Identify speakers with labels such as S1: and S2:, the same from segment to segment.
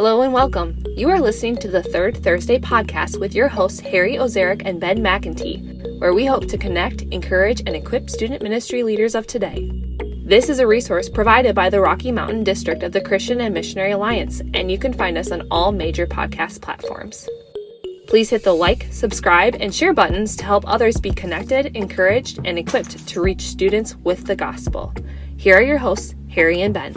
S1: Hello and welcome. You are listening to the Third Thursday podcast with your hosts, Harry Ozarek and Ben McEntee, where we hope to connect, encourage, and equip student ministry leaders of today. This is a resource provided by the Rocky Mountain District of the Christian and Missionary Alliance, and you can find us on all major podcast platforms. Please hit the like, subscribe, and share buttons to help others be connected, encouraged, and equipped to reach students with the gospel. Here are your hosts, Harry and Ben.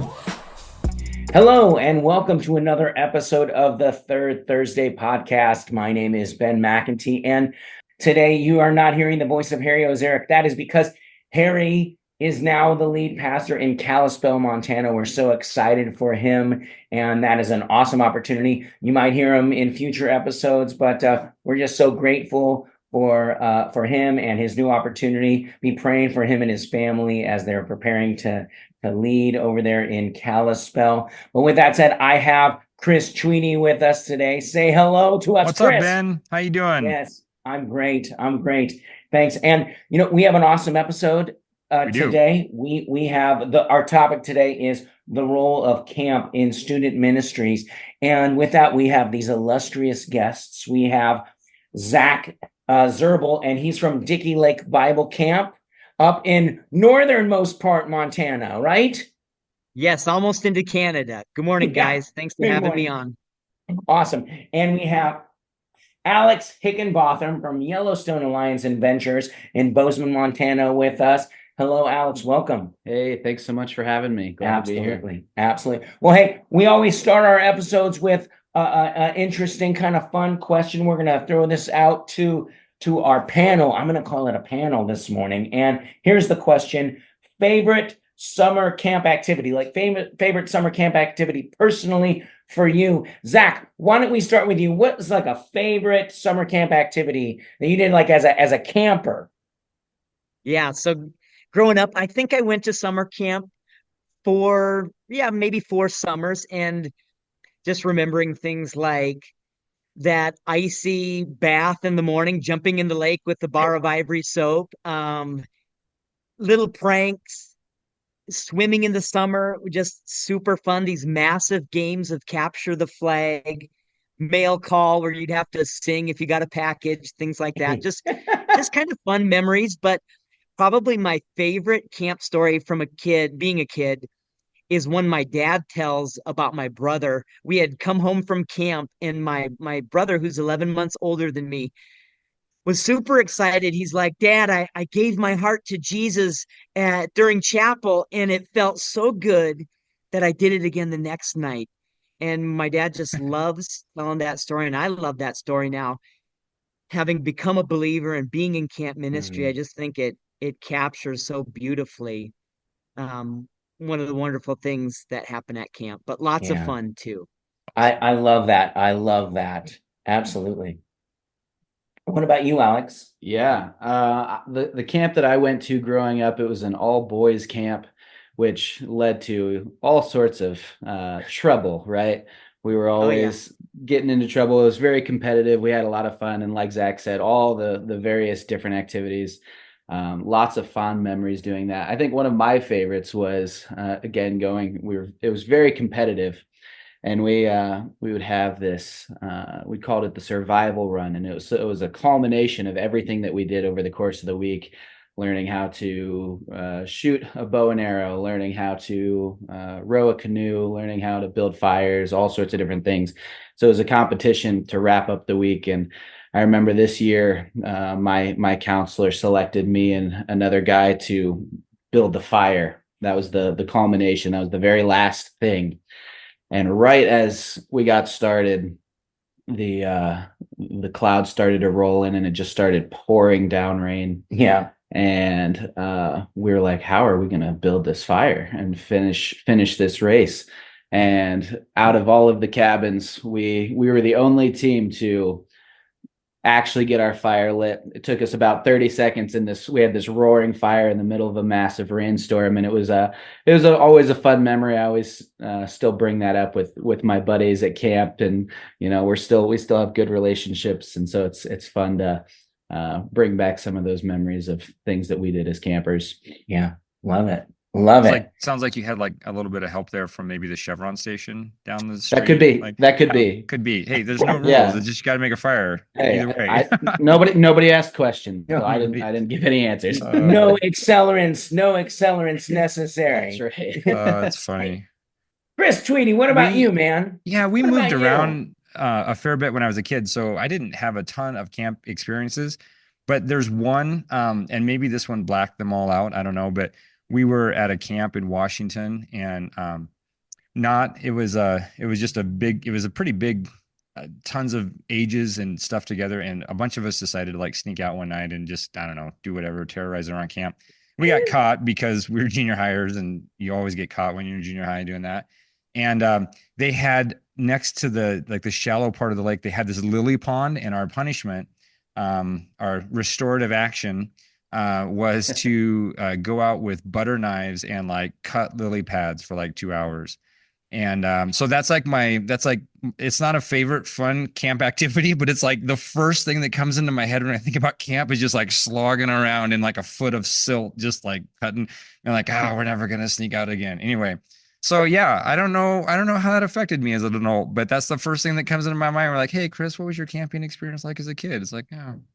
S2: Hello, and welcome to another episode of the Third Thursday podcast. My name is Ben McEntee, and today you are not hearing the voice of Harry Ozarek. That is because Harry is now the lead pastor in Kalispell, Montana. We're so excited for him, and that is an awesome opportunity. You might hear him in future episodes, but we're just so grateful for him and his new opportunity. Be praying for him and his family as they're preparing to lead over there in Kalispell. But with that said, I have Chris Tweedy with us today. Say hello to us,
S3: What's
S2: Chris.
S3: up, Ben? How you doing?
S2: Yes, I'm great. Thanks. And we have an awesome episode today. We have our topic today is the role of camp in student ministries. And with that, we have these illustrious guests. We have Zach Zirbel, and he's from Dickey Lake Bible Camp up in northernmost part Montana, right?
S4: Yes, almost into Canada. Good morning, guys. Thanks for having me on.
S2: Awesome. And we have Alex Hickinbotham from Yellowstone Alliance and Ventures in Bozeman, Montana with us. Hello, Alex. Welcome.
S5: Hey, thanks so much for having me. Glad to be here.
S2: Absolutely. Well, hey, we always start our episodes with an interesting kind of fun question. We're going to throw this out to our panel. I'm going to call it a panel this morning. And here's the question: favorite summer camp activity, like favorite summer camp activity personally for you. Zach, why don't we start with you? What was like a favorite summer camp activity that you did like as a camper?
S4: Yeah, so growing up, I think I went to summer camp for maybe 4 summers, and just remembering things like that icy bath in the morning, jumping in the lake with the bar of ivory soap, little pranks, swimming in the summer, just super fun. These massive games of capture the flag, mail call where you'd have to sing if you got a package, things like that. Just kind of fun memories. But probably my favorite camp story from being a kid, is one my dad tells about my brother. We had come home from camp, and my brother, who's 11 months older than me, was super excited. He's like, "Dad, I gave my heart to Jesus during chapel, and it felt so good that I did it again the next night." And my dad just loves telling that story, and I love that story now. Having become a believer and being in camp ministry, I just think it captures so beautifully one of the wonderful things that happen at camp, but lots of fun too.
S2: I love that. Absolutely. What about you, Alex?
S5: Yeah. The camp that I went to growing up, it was an all boys camp, which led to all sorts of trouble, right? We were always getting into trouble. It was very competitive. We had a lot of fun. And like Zach said, all the various different activities. Lots of fond memories doing that. I think one of my favorites was it was very competitive, and we would have this, we called it the survival run. And it was a culmination of everything that we did over the course of the week, learning how to shoot a bow and arrow, learning how to row a canoe, learning how to build fires, all sorts of different things. So it was a competition to wrap up the week. And I remember this year, my counselor selected me and another guy to build the fire. That was the culmination. That was the very last thing. And right as we got started, the clouds started to roll in, and it just started pouring down rain.
S2: Yeah.
S5: And we were like, how are we going to build this fire and finish this race? And out of all of the cabins, we were the only team to actually get our fire lit. It took us about 30 seconds we had this roaring fire in the middle of a massive rainstorm, and it was always a fun memory. I always still bring that up with my buddies at camp, and we still have good relationships, and so it's fun to bring back some of those memories of things that we did as campers.
S2: Yeah, love it. Love
S3: It's
S2: it.
S3: like sounds like you had like a little bit of help there from maybe the Chevron station down the
S5: That could
S3: street.
S5: be.
S3: Like
S5: That could be.
S3: could be. Hey, there's no rules.
S5: Yeah.
S3: It's just got to make a fire
S5: Hey,
S3: either way.
S5: nobody asked questions, so I
S3: Right.
S5: didn't give any answers.
S2: No accelerants necessary.
S5: That's right.
S3: It's funny.
S2: Chris Tweedy, what about you, man?
S3: We
S2: What
S3: moved
S2: about you?
S3: around a fair bit when I was a kid, so I didn't have a ton of camp experiences. But there's one, and maybe this one blacked them all out. I don't know, but we were at a camp in Washington, and not it was just it was a pretty big, tons of ages and stuff together, and a bunch of us decided to like sneak out one night and just, I don't know, do whatever, terrorize around camp. We got caught because we were junior hires, and you always get caught when you're in junior high doing that. And they had next to the shallow part of the lake, they had this lily pond, and our punishment, our restorative action, was to go out with butter knives and like cut lily pads for like 2 hours. And so that's like it's not a favorite fun camp activity, but it's like the first thing that comes into my head when I think about camp is just like slogging around in like a foot of silt, just like cutting, and like, we're never gonna sneak out again. Anyway, so yeah, I don't know how that affected me as an adult, but that's the first thing that comes into my mind. We're like, hey, Chris, what was your camping experience like as a kid? It's like,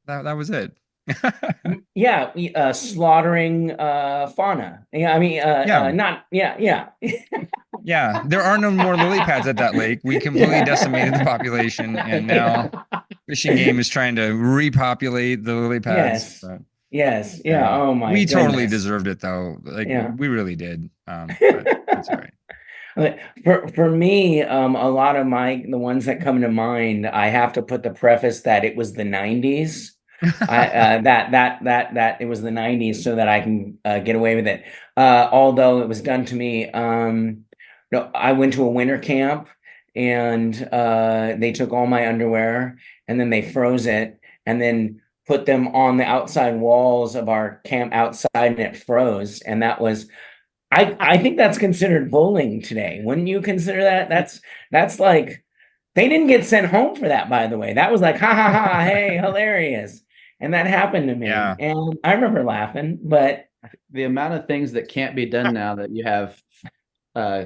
S3: that was it.
S2: Yeah, slaughtering fauna. Yeah, I mean, not yeah.
S3: Yeah, there are no more lily pads at that lake. We completely decimated the population, and now fishing game is trying to repopulate the lily pads.
S2: Yes. Yeah. Oh my
S3: We
S2: goodness.
S3: totally deserved it though. Like we really did. But that's all right.
S2: For me, a lot of the ones that come to mind, I have to put the preface that it was the 90s. That it was the 90s, so that I can get away with it. Although it was done to me. No, I went to a winter camp, and they took all my underwear, and then they froze it, and then put them on the outside walls of our camp outside, and it froze. And that was, I think that's considered bullying today. Wouldn't you consider that? That's like, they didn't get sent home for that, by the way. That was like, ha ha ha, hey, hilarious. And that happened to me.
S3: Yeah.
S2: And I remember laughing, but
S5: the amount of things that can't be done now that you have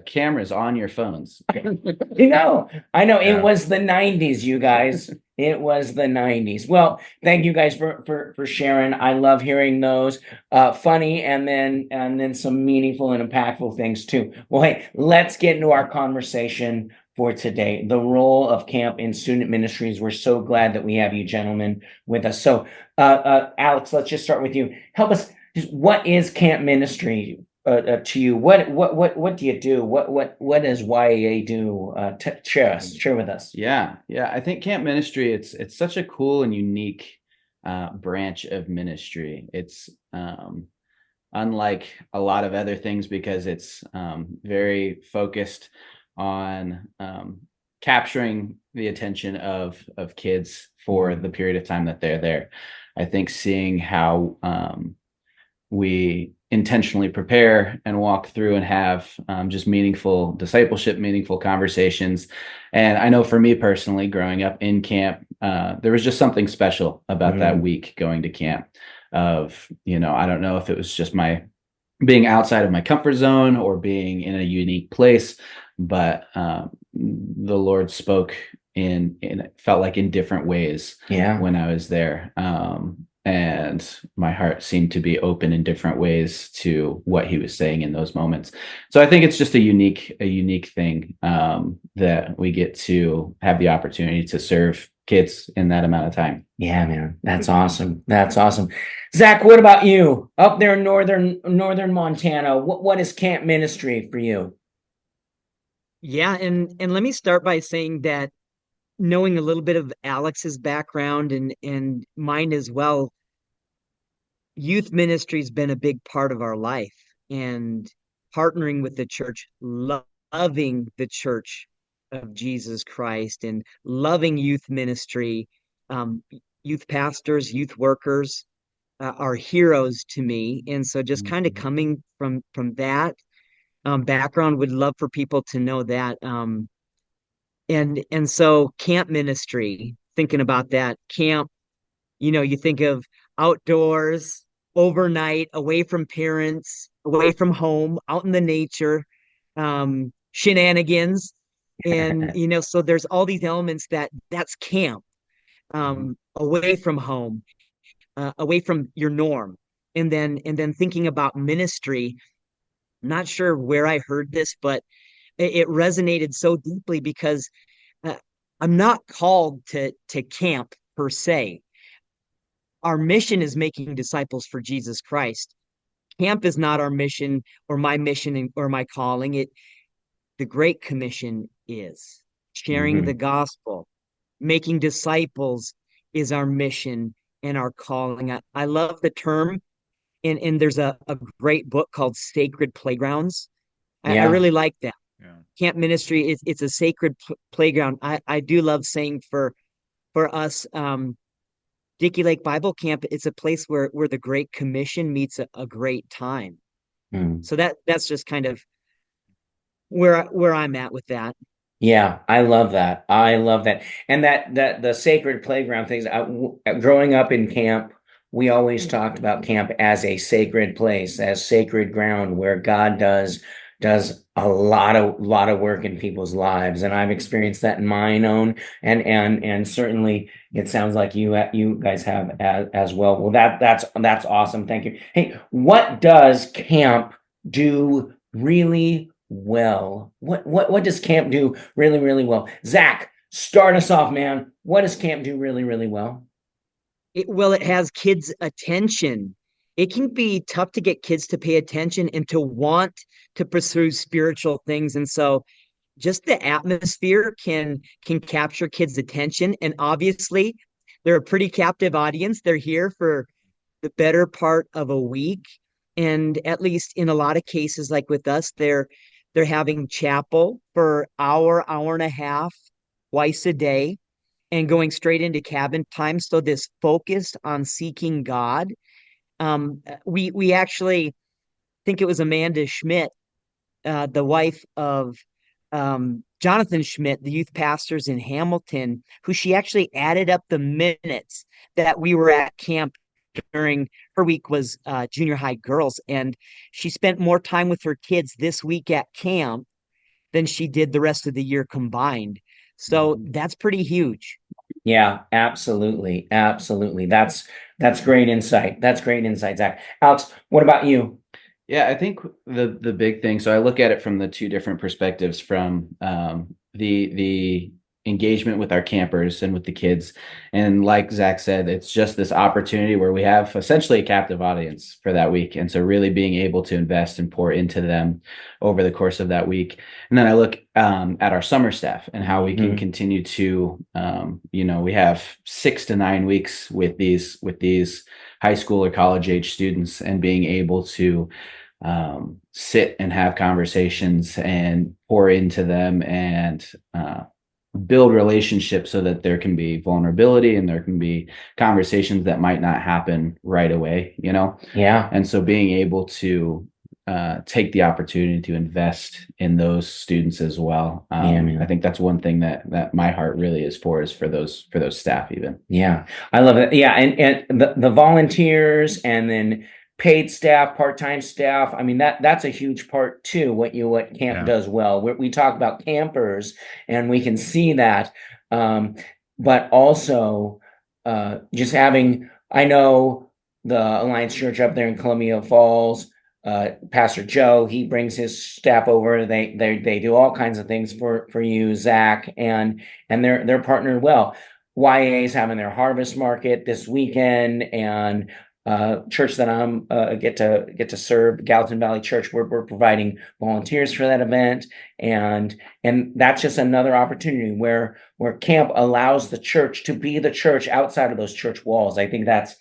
S5: cameras on your phones.
S2: I know.
S3: Yeah.
S2: It was the 90s, you guys. It was the 90s. Well, thank you guys for sharing. I love hearing those funny and then some meaningful and impactful things too. Well, hey, let's get into our conversation for today. The role of camp in student ministries. We're so glad that we have you gentlemen with us. So, Alex, let's just start with you. Help us. What is camp ministry to you? What do you do? What does YAA do? Share with us.
S5: Yeah. I think camp ministry, it's such a cool and unique branch of ministry. It's unlike a lot of other things because it's very focused on capturing the attention of kids for the period of time that they're there. I think seeing how we intentionally prepare and walk through and have just meaningful discipleship, meaningful conversations. And I know for me personally, growing up in camp, there was just something special about that week going to camp of, I don't know if it was just my being outside of my comfort zone or being in a unique place, but the Lord spoke in felt like in different ways when I was there. And my heart seemed to be open in different ways to what he was saying in those moments. So I think it's just a unique thing that we get to have the opportunity to serve kids in that amount of time.
S2: Yeah, man, that's awesome. Zach, what about you up there in northern Montana? What is camp ministry for you?
S4: Yeah, and let me start by saying that knowing a little bit of Alex's background and mine as well, youth ministry's been a big part of our life, and partnering with the church, loving the church of Jesus Christ and loving youth ministry. Youth pastors, youth workers are heroes to me. And so just kind of coming from that background, would love for people to know that. And so camp ministry, thinking about that camp, you think of outdoors, overnight, away from parents, away from home, out in the nature, shenanigans. And, so there's all these elements that's camp, away from home, away from your norm. And then thinking about ministry, not sure where I heard this, but it resonated so deeply because uh, I'm not called to camp per se. Our mission is making disciples for Jesus Christ. Camp is not our mission or my mission or my calling. The Great Commission is sharing the
S2: Mhm.
S4: gospel, making disciples is our mission and our calling. I love the term, and there's a great book called Sacred Playgrounds. I
S2: Yeah.
S4: really like that.
S3: Yeah.
S4: Camp ministry is it's a sacred playground. I do love saying for us, Dickey Lake Bible Camp, it's a place where the Great Commission meets a great time.
S2: Mm.
S4: So that's just kind of where I'm at with that.
S2: Yeah, I love that. I love that. And that the sacred playground things. Growing up in camp, we always talked about camp as a sacred place, as sacred ground where God does a lot of work in people's lives. And I've experienced that in mine own, and certainly it sounds like you guys have as well. Well, that's awesome. Thank you. Hey, what does camp do really well? What does camp do really, really well? Zach, start us off, man. What does camp do really, really well?
S4: It has kids' attention. It can be tough to get kids to pay attention and to want to pursue spiritual things. And so just the atmosphere can capture kids' attention. And obviously, they're a pretty captive audience. They're here for the better part of a week. And at least in a lot of cases, like with us, they're having chapel for hour and a half, twice a day, and going straight into cabin time. So this focused on seeking God. We actually think it was Amanda Schmidt, the wife of Jonathan Schmidt, the youth pastors in Hamilton, who she actually added up the minutes that we were at camp during her week was junior high girls. And she spent more time with her kids this week at camp than she did the rest of the year combined. So that's pretty huge.
S2: Yeah, absolutely. Absolutely. That's great insight. That's great insight, Zach. Alex, what about you?
S5: Yeah, I think the big thing. So I look at it from the two different perspectives, from the engagement with our campers and with the kids, and like Zach said, it's just this opportunity where we have essentially a captive audience for that week, and so really being able to invest and pour into them over the course of that week. And then I look at our summer staff and how we can continue to, we have 6 to 9 weeks with these high school or college age students, and being able to sit and have conversations and pour into them and build relationships so that there can be vulnerability and there can be conversations that might not happen right away,
S2: Yeah.
S5: And so being able to take the opportunity to invest in those students as well. I think that's one thing that my heart really is for those staff even.
S2: Yeah. I love it. Yeah. And the volunteers and then paid staff, part-time staff. I mean, that's a huge part too, what camp does well. We talk about campers and we can see that. But also just having, I know the Alliance Church up there in Columbia Falls, Pastor Joe, he brings his staff over. They do all kinds of things for you, Zach, and they're partnered well. YA is having their harvest market this weekend, and church that I'm get to serve, Gallatin Valley Church, we're providing volunteers for that event, and that's just another opportunity where camp allows the church to be the church outside of those church walls. I think that's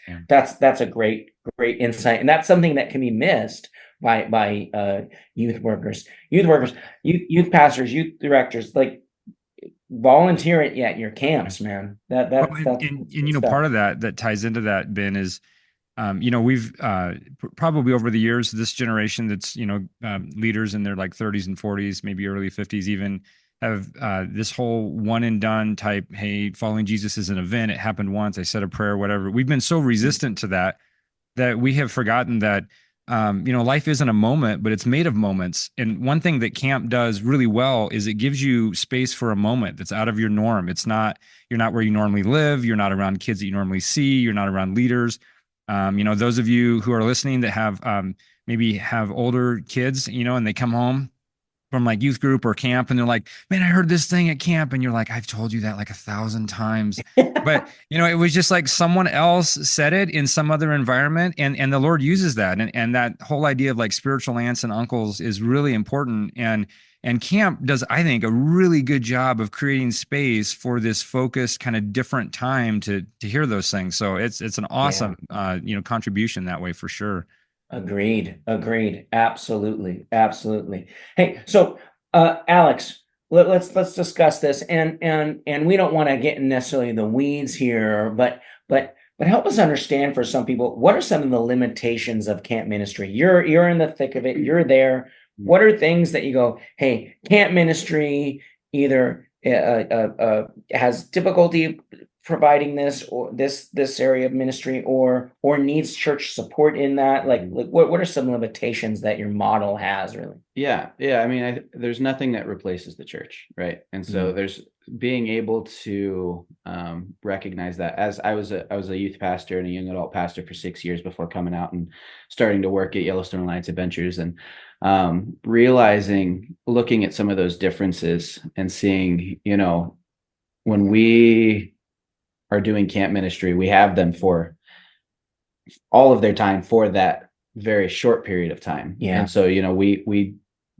S2: a great insight, and that's something that can be missed by youth youth pastors, youth directors, like volunteer at your camps, man. That's
S3: Part of that ties into that, Ben, is we've probably over the years, this generation that's, leaders in their like 30s and 40s, maybe early 50s even, have this whole one and done type, hey, following Jesus is an event. It happened once. I said a prayer, whatever. We've been so resistant to that that we have forgotten that, life isn't a moment, but it's made of moments. And one thing that camp does really well is it gives you space for a moment that's out of your norm. You're not where you normally live. You're not around kids that you normally see. You're not around leaders. Those of you who are listening that have, maybe have older kids, and they come home from like youth group or camp and they're like, man, I heard this thing at camp. And you're like, I've told you that like 1,000 times. But it was just like someone else said it in some other environment. And the Lord uses that. And that whole idea of like spiritual aunts and uncles is really important. And camp does, I think, a really good job of creating space for this focused kind of different time to hear those things. So it's an awesome contribution that way for sure.
S2: Agreed. Absolutely. Hey, so Alex, let's discuss this, and we don't want to get in necessarily the weeds here, but help us understand, for some people, what are some of the limitations of camp ministry? You're in the thick of it. You're there. What are things that you go, hey, camp ministry either has difficulty providing this or this area of ministry, or needs church support in that? Like what are some limitations that your model has, really?
S5: Yeah. I mean, there's nothing that replaces the church, right? And so there's being able to recognize that. As I was a youth pastor and a young adult pastor for 6 years before coming out and starting to work at Yellowstone Alliance Adventures, and looking at some of those differences and seeing, when we are doing camp ministry, we have them for all of their time for that very short period of time.
S2: Yeah.
S5: And so, we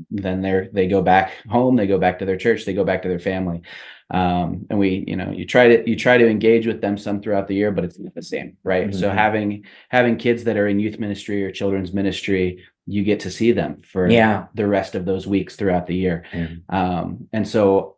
S5: then they go back home, they go back to their church, they go back to their family. And we, you try to engage with them some throughout the year, but it's not the same, right? Mm-hmm. So having kids that are in youth ministry or children's ministry, you get to see them for the rest of those weeks throughout the year. Mm-hmm. And so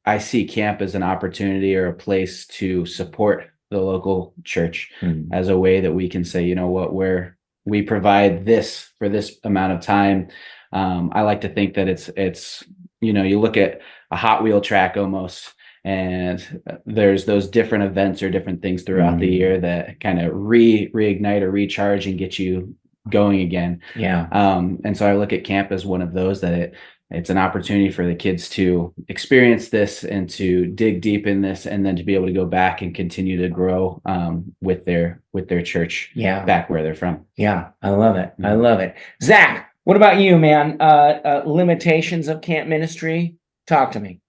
S5: I see camp as an opportunity or a place to support the local church as a way that we can say, where we provide this for this amount of time. I like to think that it's you look at a Hot Wheel track almost, and there's those different events or different things throughout the year that kind of reignite or recharge and get you going again.
S2: Yeah.
S5: And so I look at camp as one of those, that it's an opportunity for the kids to experience this and to dig deep in this, and then to be able to go back and continue to grow with their church back where they're from.
S2: Yeah, I love it. I love it. Zach, what about you, man? Limitations of camp ministry? Talk to me.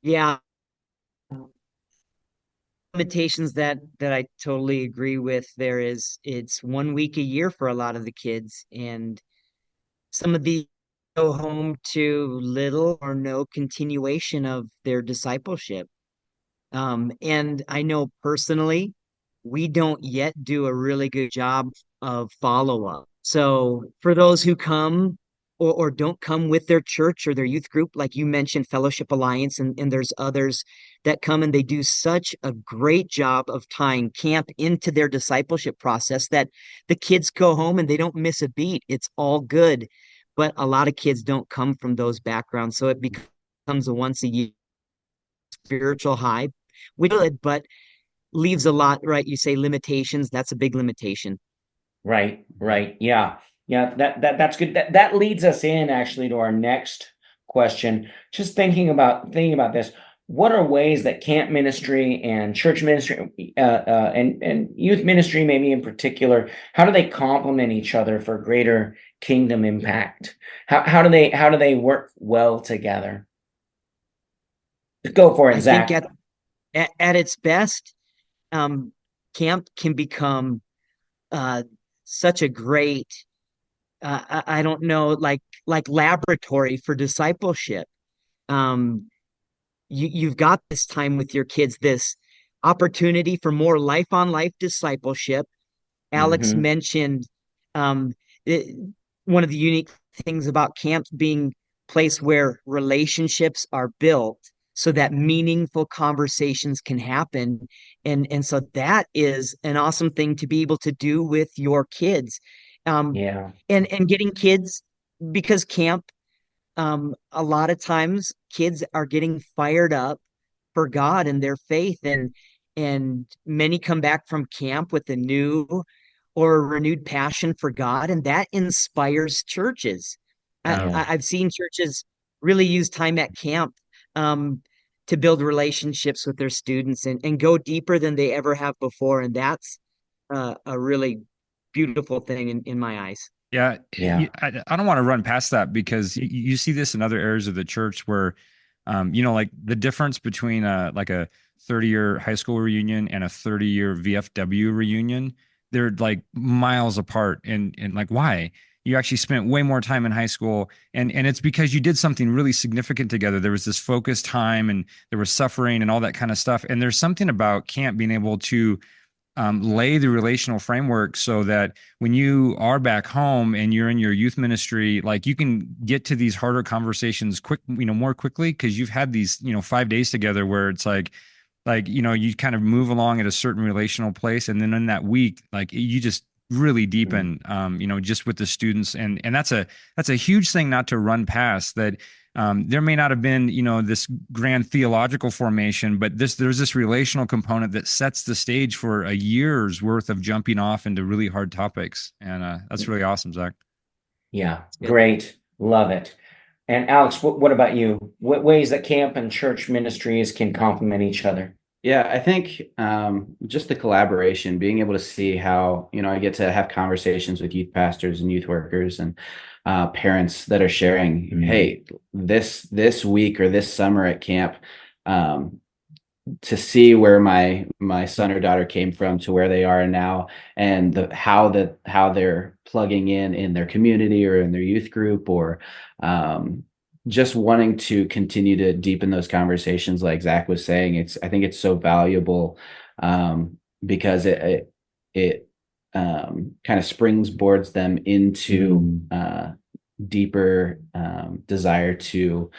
S4: Yeah. Limitations that I totally agree with. It's 1 week a year for a lot of the kids, and some of these go home to little or no continuation of their discipleship. And I know personally, we don't yet do a really good job of follow-up. So for those who come or don't come with their church or their youth group, like you mentioned, Fellowship Alliance, and there's others that come and they do such a great job of tying camp into their discipleship process that the kids go home and they don't miss a beat. It's all good. But a lot of kids don't come from those backgrounds. So it becomes a once a year spiritual high, which good, but leaves a lot, right? You say limitations, that's a big limitation.
S2: Right. Yeah. That's good. That leads us in actually to our next question. Just thinking about this, what are ways that camp ministry and church ministry and youth ministry, maybe in particular, how do they complement each other for greater kingdom impact? How do they work well together? Go for it, Zach.
S4: I think at its best, camp can become such a great I don't know, like laboratory for discipleship. You've got this time with your kids, this opportunity for more life on life discipleship. Alex mentioned one of the unique things about camps being a place where relationships are built so that meaningful conversations can happen. And so that is an awesome thing to be able to do with your kids. And getting kids, because camp, a lot of times kids are getting fired up for God and their faith, and and many come back from camp with a new or renewed passion for God, and that inspires churches.
S2: Yeah.
S4: I've seen churches really use time at camp um, to build relationships with their students and go deeper than they ever have before, and that's a really beautiful thing in my eyes.
S3: Yeah,
S2: Yeah.
S3: I don't want to run past that because you see this in other areas of the church where, like the difference between like a 30-year high school reunion and a 30-year VFW reunion, they're like miles apart. And like, why? You actually spent way more time in high school, and it's because you did something really significant together. There was this focused time, and there was suffering and all that kind of stuff. And there's something about camp being able to lay the relational framework so that when you are back home and you're in your youth ministry, like you can get to these harder conversations more quickly because you've had these, 5 days together where it's you kind of move along at a certain relational place. And then in that week, like you just really deepen, just with the students. And that's a huge thing not to run past that. There may not have been, this grand theological formation, but there's this relational component that sets the stage for a year's worth of jumping off into really hard topics. And that's really awesome, Zach.
S2: Yeah. Great. Love it. And Alex, what about you? What ways that camp and church ministries can complement each other?
S5: Yeah, I think just the collaboration, being able to see how, I get to have conversations with youth pastors and youth workers and parents that are sharing, hey, this week or this summer at camp, to see where my son or daughter came from to where they are now, and how they're plugging in their community or in their youth group, or just wanting to continue to deepen those conversations. Like Zach was saying, I think it's so valuable because it kind of springboards them into deeper desire to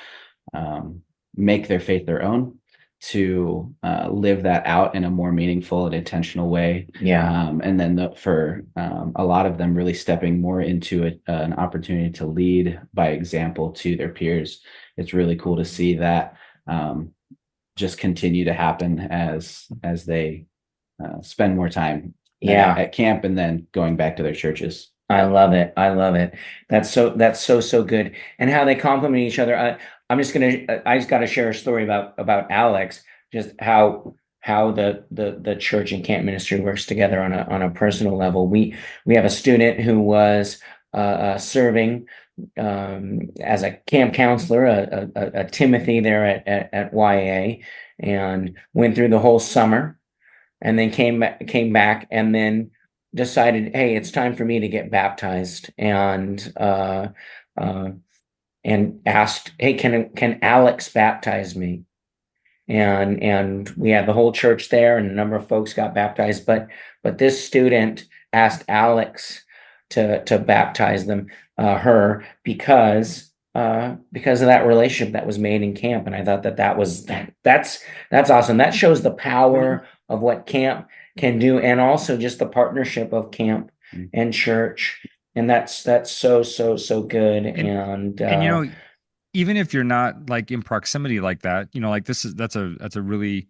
S5: make their faith their own, to live that out in a more meaningful and intentional way.
S2: Yeah.
S5: And then for a lot of them really stepping more into an opportunity to lead by example to their peers. It's really cool to see that just continue to happen as they spend more time at camp and then going back to their churches.
S2: I love it. I love it. That's so good. And how they complement each other. I just got to share a story about Alex, just how the church and camp ministry works together on a personal level. We have a student who was serving as a camp counselor, a Timothy there at YA, and went through the whole summer, and then came back, and then decided, hey, it's time for me to get baptized, and asked, hey, can Alex baptize me? And we had the whole church there, and a number of folks got baptized, but this student asked Alex to baptize her because of that relationship that was made in camp. And I thought that's awesome. That shows the power of what camp can do, and also just the partnership of camp and church. And that's so good. And
S3: even if you're not like in proximity like that, like that's a really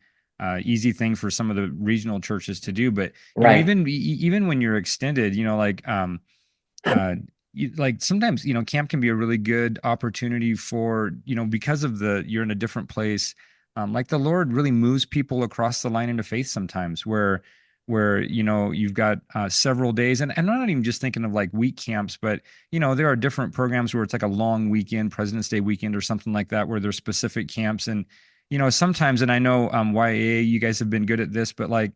S3: easy thing for some of the regional churches to do. But even when you're extended, like sometimes, camp can be a really good opportunity for, because of you're in a different place. Like the Lord really moves people across the line into faith sometimes where you've got several days, and I'm not even just thinking of like week camps, but there are different programs where it's like a long weekend, President's Day weekend or something like that, where there's specific camps. And sometimes, and I know YAA, you guys have been good at this, but like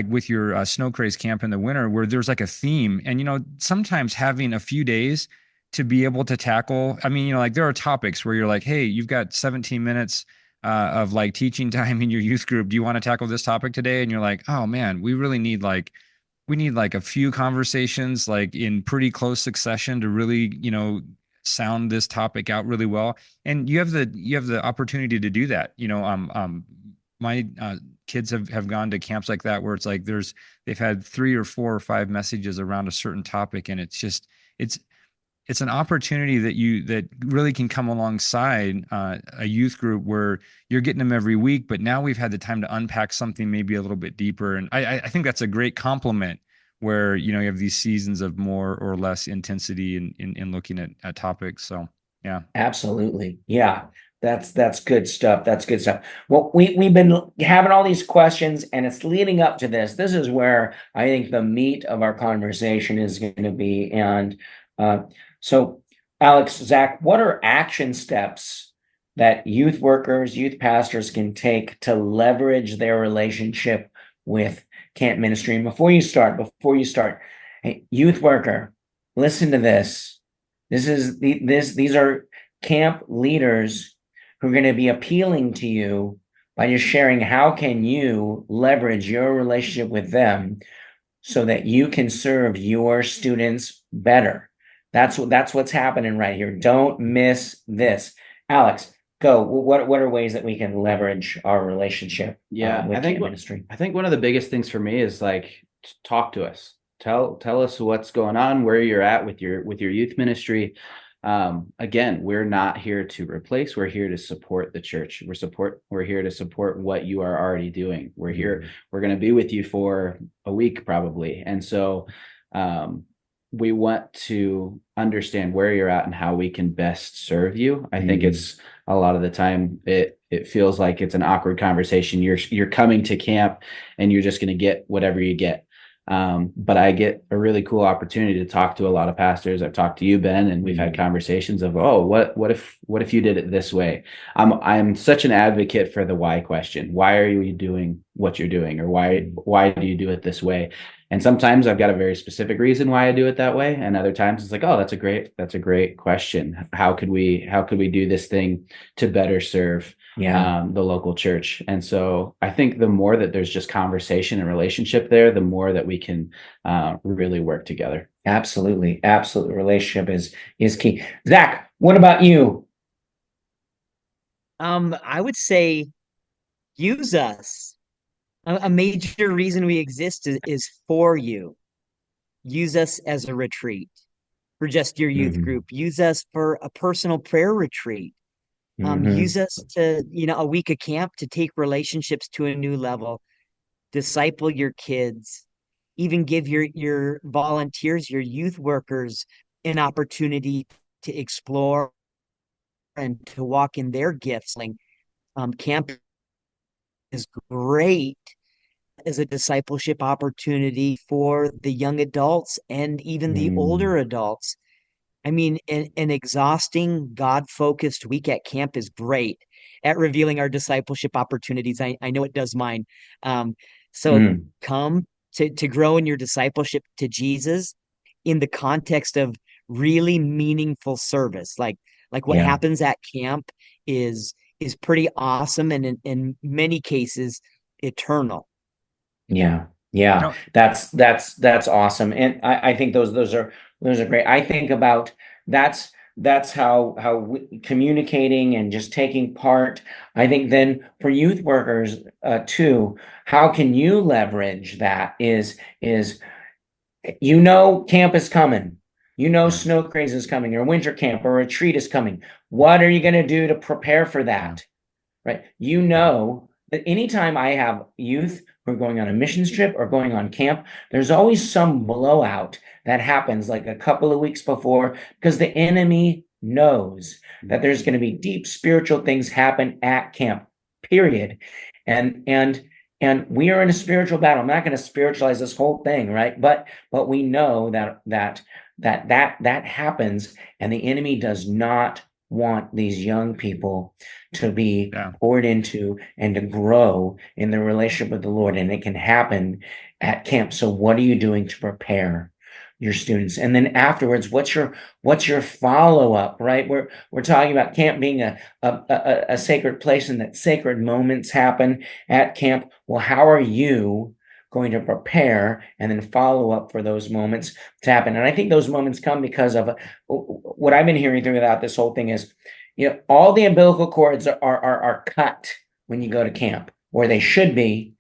S3: with your Snow Craze camp in the winter, where there's like a theme, and sometimes having a few days to be able to tackle, I mean, like there are topics where you're like, hey, you've got 17 minutes of like teaching time in your youth group. Do you want to tackle this topic today? And you're like, oh man, we need a few conversations like in pretty close succession to really, sound this topic out really well. And you have the opportunity to do that. My kids have gone to camps like that where it's like they've had 3 or 4 or 5 messages around a certain topic, and it's it's an opportunity that really can come alongside a youth group where you're getting them every week, but now we've had the time to unpack something maybe a little bit deeper. And I think that's a great compliment where, you have these seasons of more or less intensity in looking at topics. So, yeah.
S2: Absolutely. Yeah. That's good stuff. That's good stuff. Well, we've been having all these questions and it's leading up to this. This is where I think the meat of our conversation is going to be. And so Alex, Zach, what are action steps that youth workers, youth pastors can take to leverage their relationship with camp ministry? And before you start, hey, youth worker, listen to this. These are camp leaders who are going to be appealing to you by just sharing how can you leverage your relationship with them so that you can serve your students better. That's what's happening right here. Don't miss this. Alex, go. What are ways that we can leverage our relationship with camp ministry?
S5: I think one of the biggest things for me is like, talk to us. Tell us what's going on, where you're at with your youth ministry. Again, we're not here to replace, we're here to support the church. We're here to support what you are already doing. We're here, we're going to be with you for a week probably. And so, we want to understand where you're at and how we can best serve you. I think it's a lot of the time it feels like it's an awkward conversation. You're coming to camp and you're just going to get whatever you get. But I get a really cool opportunity to talk to a lot of pastors. I've talked to you, Ben, and we've had conversations of, what if you did it this way? I'm such an advocate for the why question. Why are you doing what you're doing, or why do you do it this way? And sometimes I've got a very specific reason why I do it that way, and other times it's like, oh, that's a great question. How could we do this thing to better serve the local church? And so I think the more that there's just conversation and relationship there, the more that we can really work together.
S2: Absolutely. Relationship is key. Zach, what about you?
S4: I would say use us. A major reason we exist is for you. Use us as a retreat for just your youth group. Use us for a personal prayer retreat. Use us to, a week of camp to take relationships to a new level, disciple your kids, even give your volunteers, your youth workers, an opportunity to explore and to walk in their gifts. Camp is great as a discipleship opportunity for the young adults and even the older adults. I mean, an exhausting, God-focused week at camp is great at revealing our discipleship opportunities. I know it does mine. So come to grow in your discipleship to Jesus in the context of really meaningful service. Like what happens at camp is pretty awesome, and in many cases eternal.
S2: Yeah. That's awesome. And I think those are great. I think about that's how communicating and just taking part. I think then for youth workers too, how can you leverage that is camp is coming. Snow craze is coming, or winter camp or retreat is coming. What are you going to do to prepare for that? Right? That anytime I have youth who are going on a missions trip or going on camp, there's always some blowout that happens like a couple of weeks before, because the enemy knows that there's going to be deep spiritual things happen at camp, period. And we are in a spiritual battle. I'm not going to spiritualize this whole thing, right? But we know that happens, and the enemy does not want these young people to be poured into and to grow in their relationship with the Lord. And it can happen at camp. So what are you doing to prepare your students? And then afterwards, what's your follow-up, right? We're talking about camp being a sacred place, and that sacred moments happen at camp. Well, how are you going to prepare and then follow up for those moments to happen? And I think those moments come because of what I've been hearing throughout this whole thing is, all the umbilical cords are cut when you go to camp, or they should be.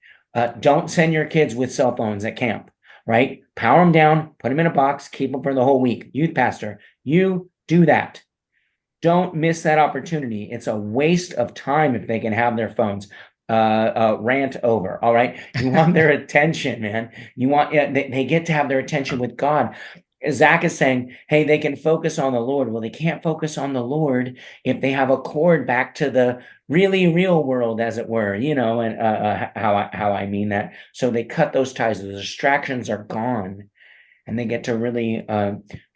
S2: Don't send your kids with cell phones at camp. right? Power them down, put them in a box, keep them for the whole week. Youth pastor, you do that. Don't miss that opportunity. It's a waste of time if they can have their phones rant over. All right. You want their attention, man. You want, they get to have their attention with God. Zach is saying, hey, they can focus on the Lord. Well, they can't focus on the Lord if they have a cord back to the really real world, as it were, and how I mean that. So they cut those ties. The distractions are gone, and they get to really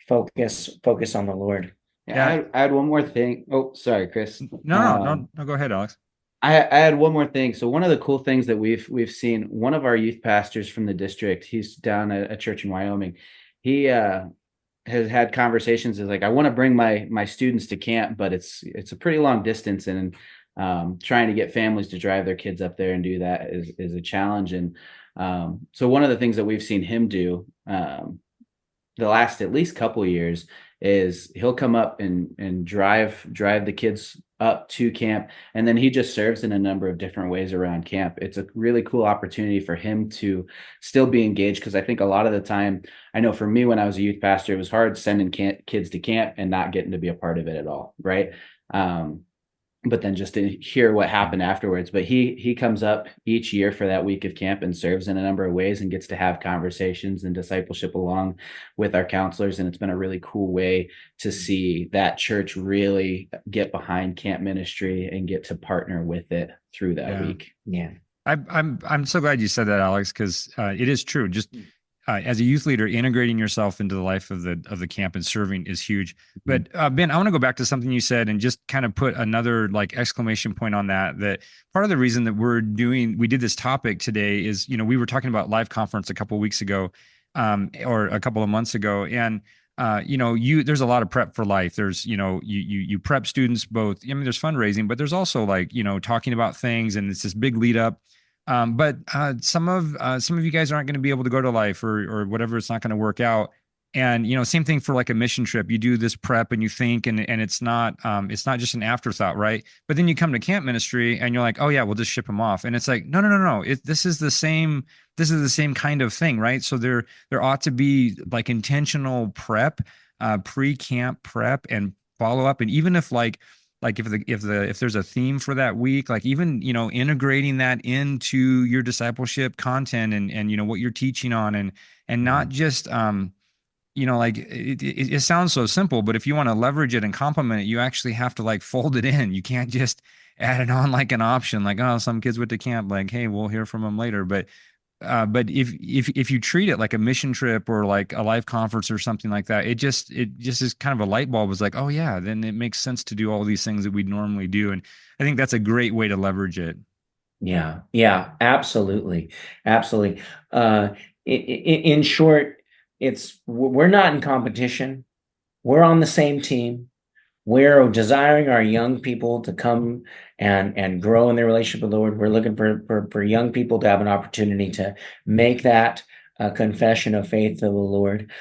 S2: focus on the Lord.
S5: Yeah, I had one more thing. Oh, sorry, Chris.
S3: No, go ahead, Alex.
S5: I had one more thing. So one of the cool things that we've seen, one of our youth pastors from the district, he's down at a church in Wyoming. He has had conversations. Is like, I want to bring my students to camp, but it's a pretty long distance, and trying to get families to drive their kids up there and do that is a challenge. And so one of the things that we've seen him do the last at least couple of years is he'll come up and drive the kids up to camp, and then he just serves in a number of different ways around camp. It's a really cool opportunity for him to still be engaged, because I think a lot of the time, I know for me when I was a youth pastor, it was hard sending kids to camp and not getting to be a part of it at all, right? But then just to hear what happened afterwards. But he comes up each year for that week of camp and serves in a number of ways and gets to have conversations and discipleship along with our counselors. And it's been a really cool way to see that church really get behind camp ministry and get to partner with it through that week.
S2: Yeah.
S3: I'm so glad you said that, Alex, because it is true. Just as a youth leader, integrating yourself into the life of the camp and serving is huge. But Ben, I want to go back to something you said and just kind of put another exclamation point on that. That part of the reason that we did this topic today is, we were talking about Live Conference a couple of weeks ago, or a couple of months ago, and there's a lot of prep for life. There's, you prep students both. I mean, there's fundraising, but there's also talking about things, and it's this big lead up. But some of you guys aren't going to be able to go to Life or whatever. It's not going to work out. And, same thing for a mission trip. You do this prep and you think, and it's not just an afterthought, right? But then you come to camp ministry and you're like, oh yeah, we'll just ship them off. And it's like, no. This is the same kind of thing, right? So there ought to be intentional prep, pre-camp prep and follow up. And even if if there's a theme for that week, even, integrating that into your discipleship content and what you're teaching on, and not just, it sounds so simple, but if you want to leverage it and complement it, you actually have to fold it in. You can't just add it on like an option, oh, some kids went to camp, hey, we'll hear from them later. But if you treat it like a mission trip or like a life conference or something like that, it just is kind of a light bulb. Was like, oh yeah, then it makes sense to do all these things that we normally do. And I think that's a great way to leverage it.
S2: Yeah, absolutely. In short, we're not in competition. We're on the same team. We're desiring our young people to come and grow in their relationship with the Lord. We're looking for young people to have an opportunity to make that confession of faith to the Lord.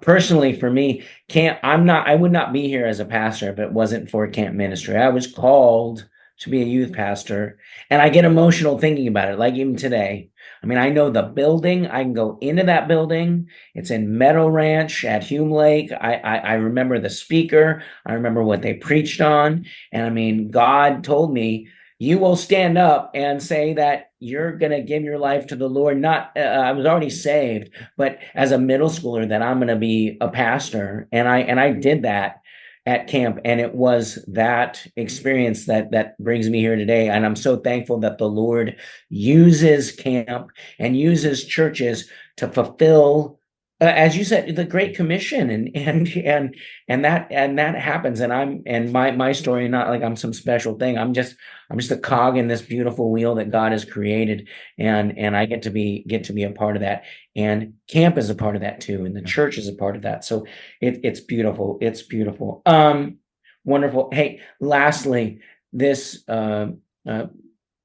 S2: Personally, for me, I would not be here as a pastor if it wasn't for camp ministry. I was called to be a youth pastor, and I get emotional thinking about it, like even today. I mean, I know the building. I can go into that building. It's in Meadow Ranch at Hume Lake. I remember the speaker. I remember what they preached on. And I mean, God told me, you will stand up and say that you're going to give your life to the Lord. Not, I was already saved, but as a middle schooler, that I'm going to be a pastor. And I did that at camp, and it was that experience that brings me here today. And I'm so thankful that the Lord uses camp and uses churches to fulfill, as you said, the Great Commission, and that happens. And my story, not like I'm some special thing. I'm just a cog in this beautiful wheel that God has created, and I get to be a part of that. And camp is a part of that too, and the church is a part of that. So it's beautiful. It's beautiful. Wonderful. Hey, lastly, this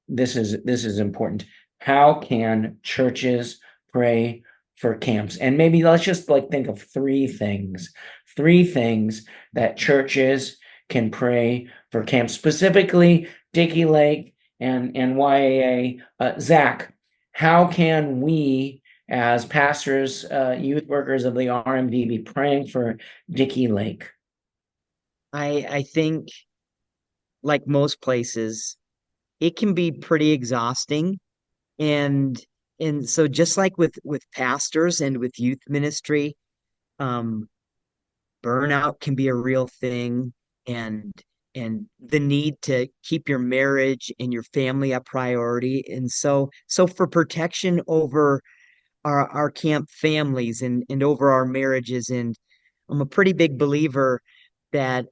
S2: is important. How can churches pray for camps? And maybe let's just think of three things that churches can pray for camps, specifically Dickey Lake and YAA. Zach, how can we as pastors, youth workers of the RMV, be praying for Dickey Lake?
S4: I think, like most places, it can be pretty exhausting. And so just like with pastors and with youth ministry, um, burnout can be a real thing, and the need to keep your marriage and your family a priority. And so for protection over our camp families and over our marriages, and I'm a pretty big believer that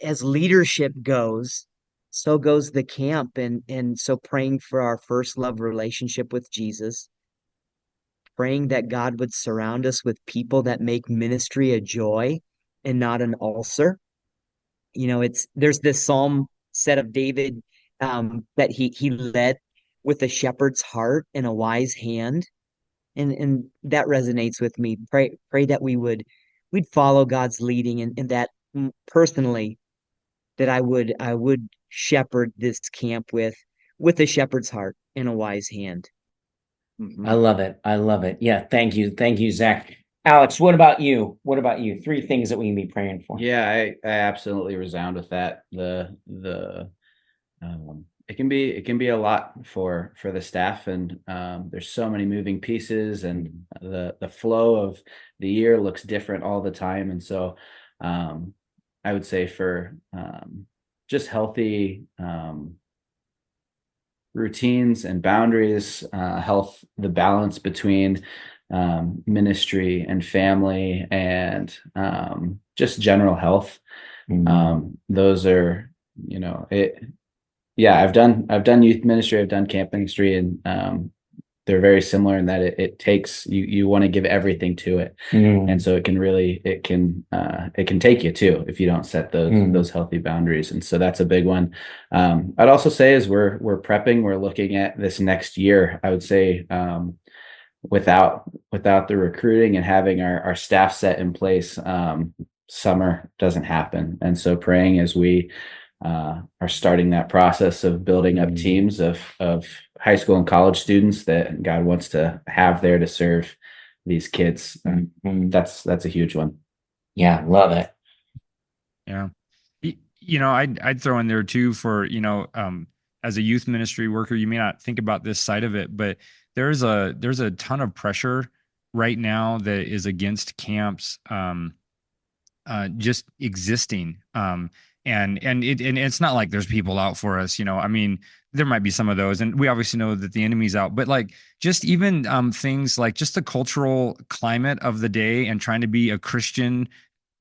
S4: as leadership goes, so goes the camp. And so praying for our first love relationship with Jesus, praying that God would surround us with people that make ministry a joy and not an ulcer. There's this psalm said of David, that he led with a shepherd's heart and a wise hand. And that resonates with me. Pray that we'd follow God's leading, and that, personally, that I would shepherd this camp with a shepherd's heart and a wise hand.
S2: I love it. I love it. Yeah. Thank you. Thank you, Zach. Alex, what about you? What about you? 3 things that we can be praying for.
S5: Yeah, I absolutely resound with that. It can be a lot for the staff, and there's so many moving pieces, and the flow of the year looks different all the time. And so I would say for just healthy routines and boundaries, the balance between ministry and family, and just general health. Those are, it. Yeah, I've done youth ministry, I've done camp ministry, and they're very similar in that it takes you want to give everything to it, and so it can take you too if you don't set those healthy boundaries. And so that's a big one. I'd also say, as we're prepping, we're looking at this next year. I would say, without the recruiting and having our staff set in place, summer doesn't happen. And so praying as we are starting that process of building up teams of high school and college students that God wants to have there to serve these kids. That's a huge one.
S2: Yeah, love it.
S3: Yeah. I'd throw in there too for, as a youth ministry worker, you may not think about this side of it, but there's a ton of pressure right now that is against camps just existing. And it's not like there's people out for us, I mean, there might be some of those, and we obviously know that the enemy's out, but like just even things like just the cultural climate of the day and trying to be a Christian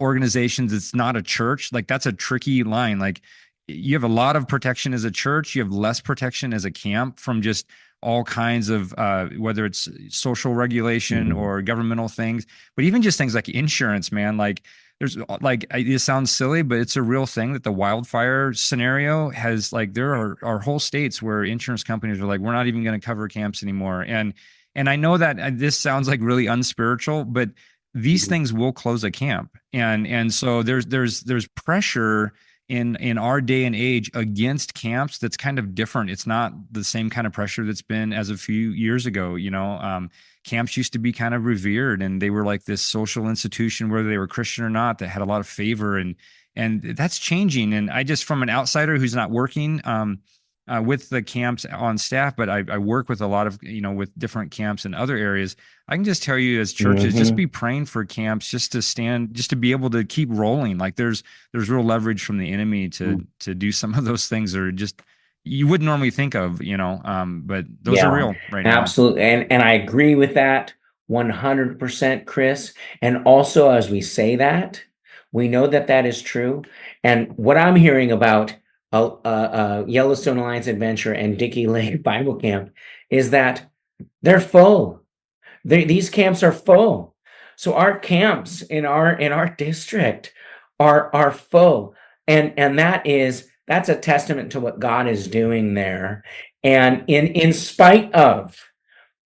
S3: organization that's not a church, like that's a tricky line. Like you have a lot of protection as a church, you have less protection as a camp from just all kinds of whether it's social regulation or governmental things, but even just things like insurance, man. Like there's it sounds silly, but it's a real thing that the wildfire scenario has, like, there are whole states where insurance companies are like, we're not even going to cover camps anymore. And I know that this sounds like really unspiritual, but these things will close a camp. And so there's pressure in our day and age against camps that's kind of different. It's not the same kind of pressure that's been as a few years ago. Camps used to be kind of revered, and they were like this social institution, whether they were Christian or not, that had a lot of favor, and that's changing. And I just, from an outsider who's not working with the camps on staff, but I work with a lot of, with different camps in other areas, I can just tell you, as churches, just be praying for camps, just to be able to keep rolling. Like there's real leverage from the enemy to do some of those things, or just you wouldn't normally think of, but those are real right now.
S2: Absolutely. And I agree with that 100%, Chris. And also, as we say that, we know that is true. And what I'm hearing about Yellowstone Alliance Adventure and Dickey Lake Bible Camp is that they're full. These camps are full. So our camps in our district are full. And that's a testament to what God is doing there. And in spite of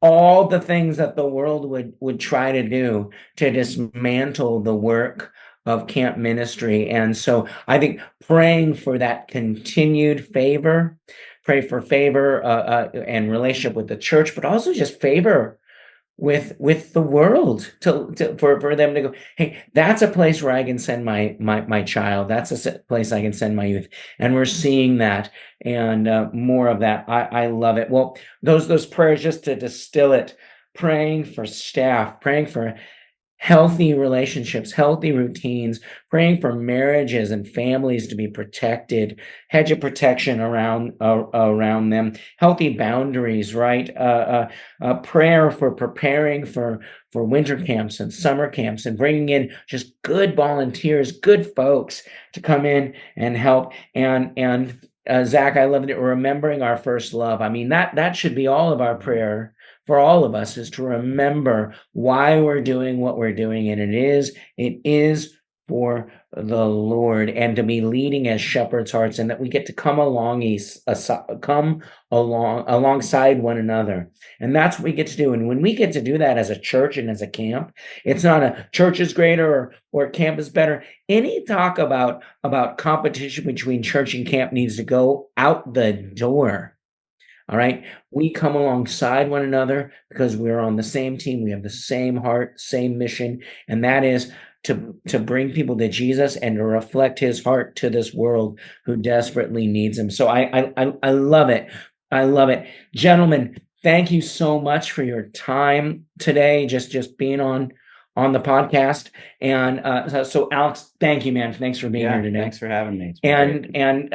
S2: all the things that the world would try to do to dismantle the work of camp ministry. And so I think praying for that continued favor, pray for favor and relationship with the church, but also just favor with the world for them to go, hey, that's a place where I can send my child. That's a place I can send my youth. And we're seeing that and more of that. I love it. Well, those prayers, just to distill it, praying for staff, praying for healthy relationships, healthy routines, praying for marriages and families to be protected, hedge of protection around them, healthy boundaries, right? Prayer for preparing for winter camps and summer camps and bringing in just good volunteers, good folks to come in and help. And Zach, I love it. Remembering our first love. I mean, that should be all of our prayer for all of us, is to remember why we're doing what we're doing. And it is for the Lord, and to be leading as shepherds' hearts, and that we get to come alongside one another. And that's what we get to do. And when we get to do that as a church and as a camp, it's not a church is greater or camp is better. Any talk about competition between church and camp needs to go out the door. All right. We come alongside one another because we're on the same team. We have the same heart, same mission, and that is to bring people to Jesus and to reflect his heart to this world who desperately needs him. So I love it. I love it. Gentlemen, thank you so much for your time today, just being on the podcast. And so Alex, thank you, man. Thanks for being here today.
S5: Thanks for having me.
S2: And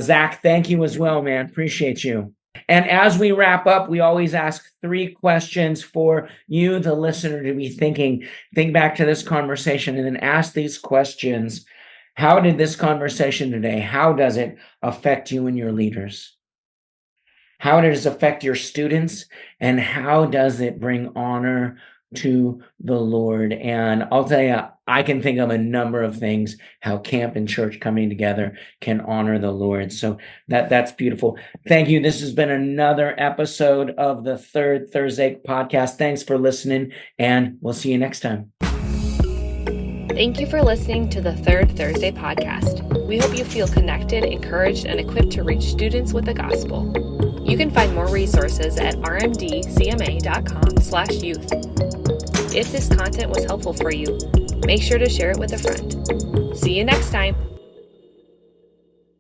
S2: Zach, thank you as well, man. Appreciate you. And as we wrap up, we always ask 3 questions for you, the listener, to be thinking. Think back to this conversation and then ask these questions. How did this conversation today, how does it affect you and your leaders? How does it affect your students? And how does it bring honor to the Lord? And I'll tell you, I can think of a number of things how camp and church coming together can honor the Lord. So that's beautiful. Thank you. This has been another episode of the Third Thursday podcast. Thanks for listening, and we'll see you next time.
S1: Thank you for listening to the Third Thursday podcast. We hope you feel connected, encouraged, and equipped to reach students with the gospel. You can find more resources at rmdcma.com/youth. If this content was helpful for you, make sure to share it with a friend. See you next time.